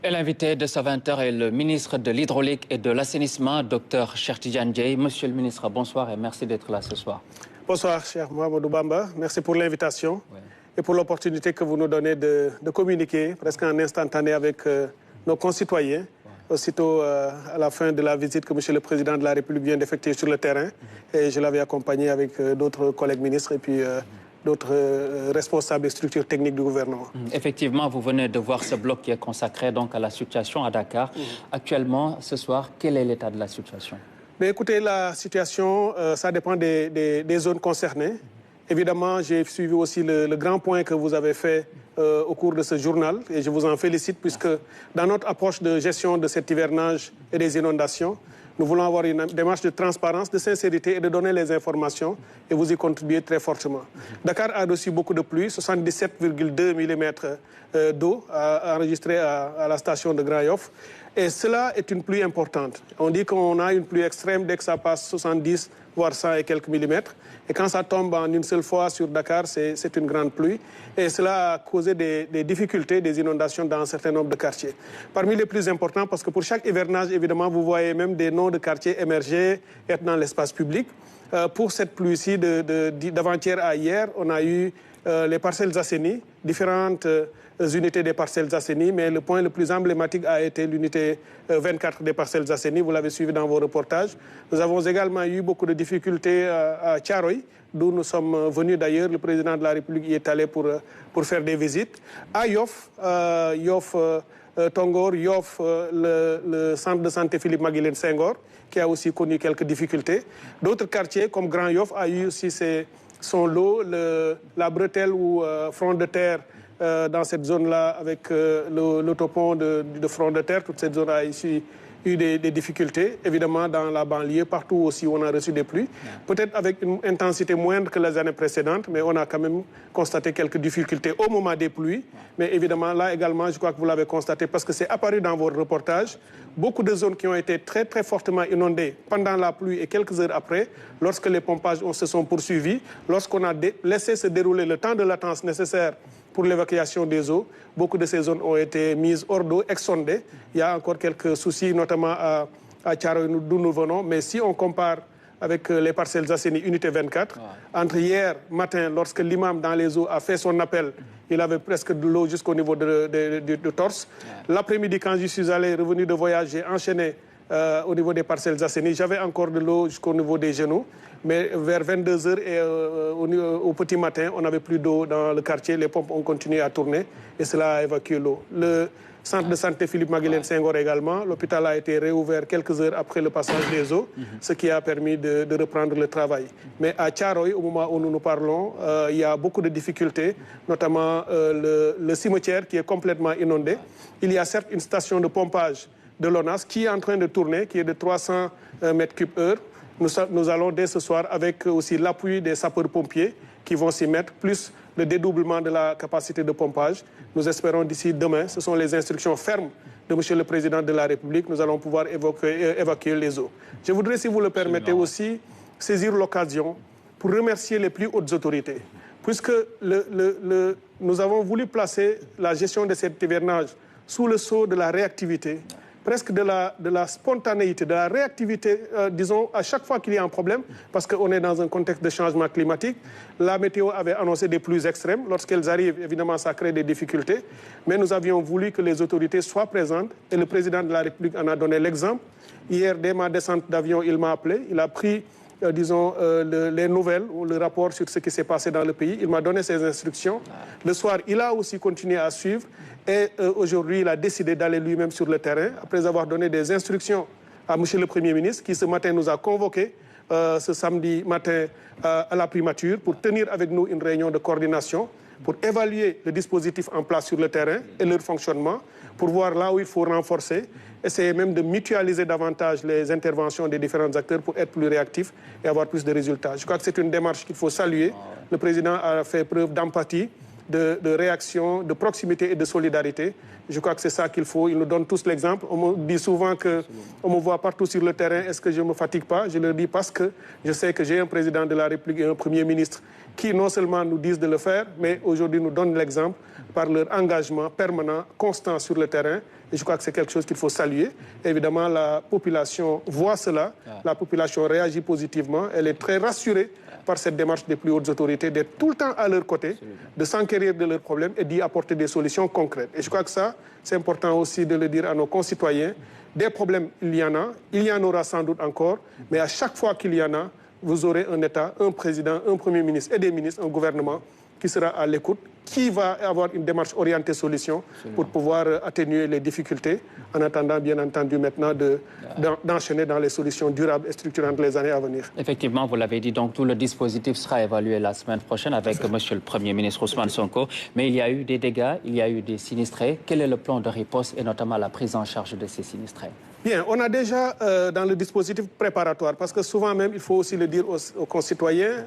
Et l'invité de ce 20h est le ministre de l'Hydraulique et de l'Assainissement, Dr Cheikh Tidiane Dièye. Monsieur le ministre, bonsoir et merci d'être là ce soir. Bonsoir, cher Mohamedou Bamba. Merci pour l'invitation et pour l'opportunité que vous nous donnez de communiquer presque en instantané avec nos concitoyens. Aussitôt à la fin de la visite que Monsieur le Président de la République vient d'effectuer sur le terrain. Et je l'avais accompagné avec d'autres collègues ministres et puis d'autres responsables des structures techniques du gouvernement. Effectivement, vous venez de voir ce bloc qui est consacré donc à la situation à Dakar. Actuellement, ce soir, quel est l'état de la situation? Mais écoutez, la situation, ça dépend des zones concernées. Évidemment, j'ai suivi aussi le grand point que vous avez fait au cours de ce journal et je vous en félicite puisque dans notre approche de gestion de cet hivernage et des inondations, nous voulons avoir une démarche de transparence, de sincérité et de donner les informations et vous y contribuez très fortement. Dakar a reçu beaucoup de pluie, 77,2 mm d'eau enregistrée à la station de Grand Yoff. Et cela est une pluie importante. On dit qu'on a une pluie extrême dès que ça passe 70, voire 100 et quelques millimètres. Et quand ça tombe en une seule fois sur Dakar, c'est une grande pluie. Et cela a causé des difficultés, des inondations dans un certain nombre de quartiers. Parmi les plus importants, parce que pour chaque hivernage, évidemment, vous voyez même des noms de quartiers émerger, être dans l'espace public. Pour cette pluie-ci, d'avant-hier à hier, on a eu les parcelles assainies, différentes unités des parcelles assainies, mais le point le plus emblématique a été l'unité 24 des parcelles assainies, vous l'avez suivi dans vos reportages. Nous avons également eu beaucoup de difficultés à Thiaroye, d'où nous sommes venus d'ailleurs, le président de la République y est allé pour faire des visites. À Yoff, Tongor, Yoff, le centre de santé Philippe Maguilène Senghor, qui a aussi connu quelques difficultés. D'autres quartiers comme Grand Yoff a eu aussi son lot, la bretelle ou front de terre dans cette zone-là avec l'autopont de front de terre. Toute cette zone a ici eu des difficultés. Évidemment, dans la banlieue, partout aussi, on a reçu des pluies. Peut-être avec une intensité moindre que les années précédentes, mais on a quand même constaté quelques difficultés au moment des pluies. Mais évidemment, là également, je crois que vous l'avez constaté parce que c'est apparu dans vos reportages. Beaucoup de zones qui ont été très, très fortement inondées pendant la pluie et quelques heures après, lorsque les pompages se sont poursuivis, lorsqu'on a laissé se dérouler le temps de latence nécessaire pour l'évacuation des eaux. Beaucoup de ces zones ont été mises hors d'eau, exondées. Il y a encore quelques soucis, notamment à Thiaroye, d'où nous venons. Mais si on compare avec les parcelles assainies unité 24, entre hier matin, lorsque l'imam dans les eaux a fait son appel, il avait presque de l'eau jusqu'au niveau de torse. L'après-midi, quand je suis revenu de voyage, j'ai enchaîné au niveau des parcelles assainies. J'avais encore de l'eau jusqu'au niveau des genoux. Mais vers 22h et au petit matin, on n'avait plus d'eau dans le quartier. Les pompes ont continué à tourner et cela a évacué l'eau. Le centre de santé Philippe Maguilène Senghor également. L'hôpital a été réouvert quelques heures après le passage des eaux, ce qui a permis de reprendre le travail. Mais à Thiaroye, au moment où nous nous parlons, il y a beaucoup de difficultés, notamment le cimetière qui est complètement inondé. Il y a certes une station de pompage de l'ONAS qui est en train de tourner, qui est de 300 mètres cubes heure. Nous allons dès ce soir, avec aussi l'appui des sapeurs-pompiers qui vont s'y mettre, plus le dédoublement de la capacité de pompage. Nous espérons d'ici demain, ce sont les instructions fermes de M. le Président de la République, nous allons pouvoir évacuer les eaux. Je voudrais, si vous le permettez aussi, saisir l'occasion pour remercier les plus hautes autorités, puisque nous avons voulu placer la gestion de cet hivernage sous le sceau de la réactivité, presque de la spontanéité, de la réactivité, disons, à chaque fois qu'il y a un problème, parce qu'on est dans un contexte de changement climatique. La météo avait annoncé des pluies extrêmes. Lorsqu'elles arrivent, évidemment, ça crée des difficultés. Mais nous avions voulu que les autorités soient présentes et le président de la République en a donné l'exemple. Hier, dès ma descente d'avion, il m'a appelé. Il a pris, disons, les nouvelles ou le rapport sur ce qui s'est passé dans le pays. Il m'a donné ses instructions. Le soir, il a aussi continué à suivre. Et aujourd'hui, il a décidé d'aller lui-même sur le terrain, après avoir donné des instructions à M. le Premier ministre, qui ce matin nous a convoqués, ce samedi matin, à la primature, pour tenir avec nous une réunion de coordination, pour évaluer le dispositif en place sur le terrain et leur fonctionnement, pour voir là où il faut renforcer, essayer même de mutualiser davantage les interventions des différents acteurs pour être plus réactifs et avoir plus de résultats. Je crois que c'est une démarche qu'il faut saluer. Le président a fait preuve d'empathie, de réaction, de proximité et de solidarité. Je crois que c'est ça qu'il faut. Ils nous donnent tous l'exemple. On me dit souvent qu'on me voit partout sur le terrain. Est-ce que je ne me fatigue pas? Je leur dis parce que je sais que j'ai un président de la République et un Premier ministre qui non seulement nous disent de le faire, mais aujourd'hui nous donnent l'exemple par leur engagement permanent, constant sur le terrain. Et je crois que c'est quelque chose qu'il faut saluer. Évidemment, la population voit cela. La population réagit positivement. Elle est très rassurée par cette démarche des plus hautes autorités, d'être tout le temps à leur côté, de s'enquérir de leurs problèmes et d'y apporter des solutions concrètes. Et je crois que ça, c'est important aussi de le dire à nos concitoyens. Des problèmes, il y en aura sans doute encore, mais à chaque fois qu'il y en a, vous aurez un État, un président, un Premier ministre et des ministres, un gouvernement qui sera à l'écoute, qui va avoir une démarche orientée solution pour pouvoir atténuer les difficultés, en attendant bien entendu maintenant d'enchaîner dans les solutions durables et structurantes les années à venir. Effectivement, vous l'avez dit, donc tout le dispositif sera évalué la semaine prochaine avec Monsieur le Premier ministre Ousmane Sonko. Mais il y a eu des dégâts, il y a eu des sinistrés. Quel est le plan de riposte et notamment la prise en charge de ces sinistrés? Bien, on a déjà dans le dispositif préparatoire, parce que souvent même, il faut aussi le dire aux concitoyens,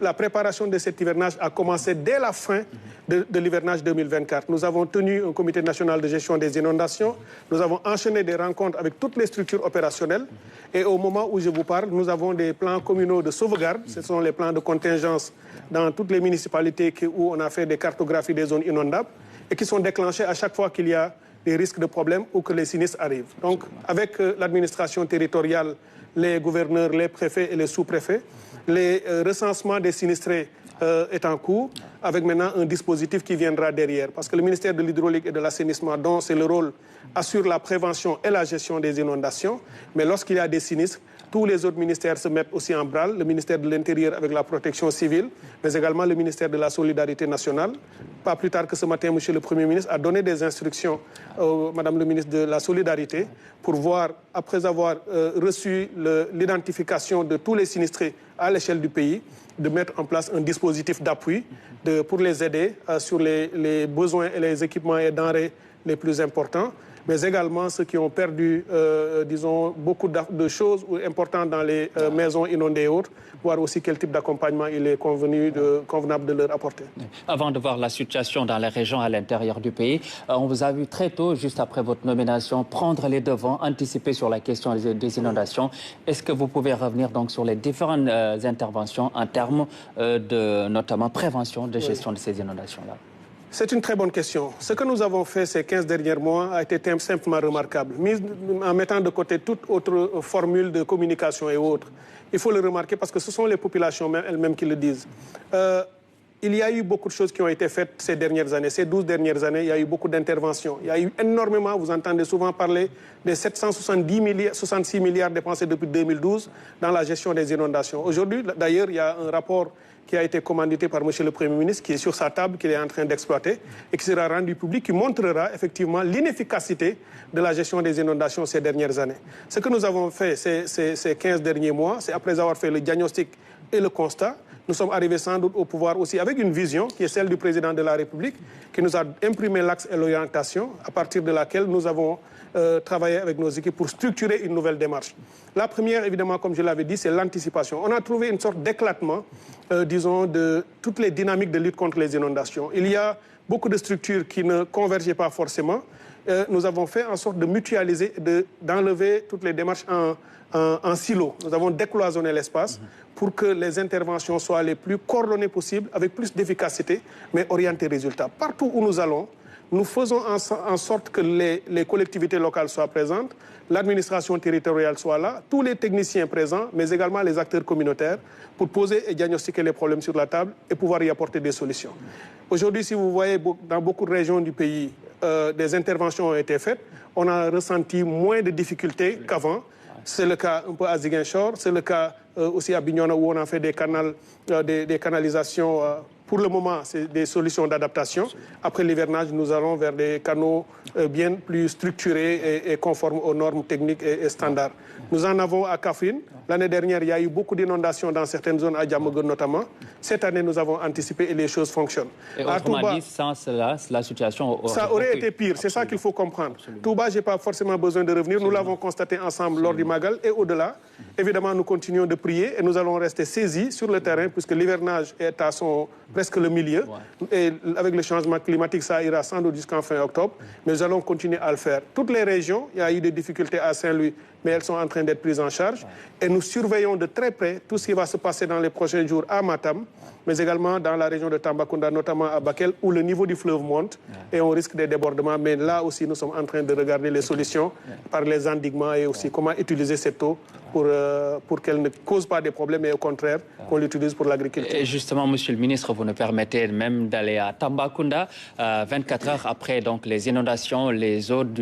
la préparation de cet hivernage a commencé dès la fin de l'hivernage 2024. Nous avons tenu un comité national de gestion des inondations, nous avons enchaîné des rencontres avec toutes les structures opérationnelles et au moment où je vous parle, nous avons des plans communaux de sauvegarde, ce sont les plans de contingence dans toutes les municipalités où on a fait des cartographies des zones inondables et qui sont déclenchés à chaque fois qu'il y a des risques de problèmes ou que les sinistres arrivent. Donc, avec l'administration territoriale, les gouverneurs, les préfets et les sous-préfets, les recensements des sinistrés est en cours, avec maintenant un dispositif qui viendra derrière. Parce que le ministère de l'Hydraulique et de l'Assainissement, dont c'est le rôle, assure la prévention et la gestion des inondations. Mais lorsqu'il y a des sinistres, tous les autres ministères se mettent aussi en branle, le ministère de l'Intérieur avec la protection civile, mais également le ministère de la Solidarité nationale. Pas plus tard que ce matin, Monsieur le Premier ministre a donné des instructions à Madame le ministre de la Solidarité pour voir, après avoir reçu l'identification de tous les sinistrés à l'échelle du pays, de mettre en place un dispositif d'appui pour les aider sur les besoins et les équipements et denrées les plus importants, mais également ceux qui ont perdu, disons, beaucoup de choses importantes dans les maisons inondées et autres, voir aussi quel type d'accompagnement il est convenable de leur apporter. Avant de voir la situation dans les régions à l'intérieur du pays, on vous a vu très tôt, juste après votre nomination, prendre les devants, anticiper sur la question des inondations. Est-ce que vous pouvez revenir donc sur les différentes interventions en termes de, notamment, prévention de gestion de ces inondations-là? C'est une très bonne question. Ce que nous avons fait ces 15 derniers mois a été simplement remarquable. En mettant de côté toute autre formule de communication et autres, il faut le remarquer parce que ce sont les populations elles-mêmes qui le disent. Il y a eu beaucoup de choses qui ont été faites ces dernières années. Ces 12 dernières années, il y a eu beaucoup d'interventions. Il y a eu énormément, vous entendez souvent parler des 766 milliards dépensés depuis 2012 dans la gestion des inondations. Aujourd'hui, d'ailleurs, il y a un rapport qui a été commandité par Monsieur le Premier ministre, qui est sur sa table, qu'il est en train d'exploiter, et qui sera rendu public, qui montrera effectivement l'inefficacité de la gestion des inondations ces dernières années. Ce que nous avons fait ces 15 derniers mois, c'est après avoir fait le diagnostic et le constat, nous sommes arrivés sans doute au pouvoir aussi avec une vision qui est celle du président de la République, qui nous a imprimé l'axe et l'orientation, à partir de laquelle nous avons travaillé avec nos équipes pour structurer une nouvelle démarche. La première, évidemment, comme je l'avais dit, c'est l'anticipation. On a trouvé une sorte d'éclatement, disons, de toutes les dynamiques de lutte contre les inondations. Il y a beaucoup de structures qui ne convergeaient pas forcément. Nous avons fait en sorte de mutualiser, d'enlever toutes les démarches en silo. Nous avons décloisonné l'espace pour que les interventions soient les plus coordonnées possibles, avec plus d'efficacité, mais orientées résultats. Partout où nous allons, nous faisons en sorte que les collectivités locales soient présentes, l'administration territoriale soit là, tous les techniciens présents, mais également les acteurs communautaires, pour poser et diagnostiquer les problèmes sur la table et pouvoir y apporter des solutions. Aujourd'hui, si vous voyez dans beaucoup de régions du pays, des interventions ont été faites, on a ressenti moins de difficultés qu'avant. C'est le cas un peu à Ziguinchor, c'est le cas aussi à Bignona où on a fait des canalisations. Pour le moment, c'est des solutions d'adaptation. Après l'hivernage, nous allons vers des canaux bien plus structurés et conformes aux normes techniques et standards. Nous en avons à Kaffrine. L'année dernière, il y a eu beaucoup d'inondations dans certaines zones, à Diamaguène notamment. Cette année, nous avons anticipé et les choses fonctionnent. Et autrement dit, sans cela, la situation aurait été pire. C'est ça qu'il faut comprendre. Touba, je n'ai pas forcément besoin de revenir. Nous l'avons constaté ensemble lors du Magal et au-delà. Évidemment, nous continuons de prier et nous allons rester saisis sur le terrain puisque l'hivernage est à presque le milieu. Et avec le changement climatique, ça ira sans doute jusqu'en fin octobre. Mais nous allons continuer à le faire. Toutes les régions, il y a eu des difficultés à Saint-Louis, mais elles sont en train d'être prises en charge. Et nous surveillons de très près tout ce qui va se passer dans les prochains jours à Matam, mais également dans la région de Tambacounda, notamment à Bakel, où le niveau du fleuve monte et on risque des débordements. Mais là aussi, nous sommes en train de regarder les solutions par les endiguements et aussi comment utiliser cette eau pour qu'elle ne cause pas des problèmes, mais au contraire, qu'on l'utilise pour l'agriculture. Et justement, Monsieur le ministre, vous nous permettez même d'aller à Tambacounda, 24 heures après donc, les inondations, les eaux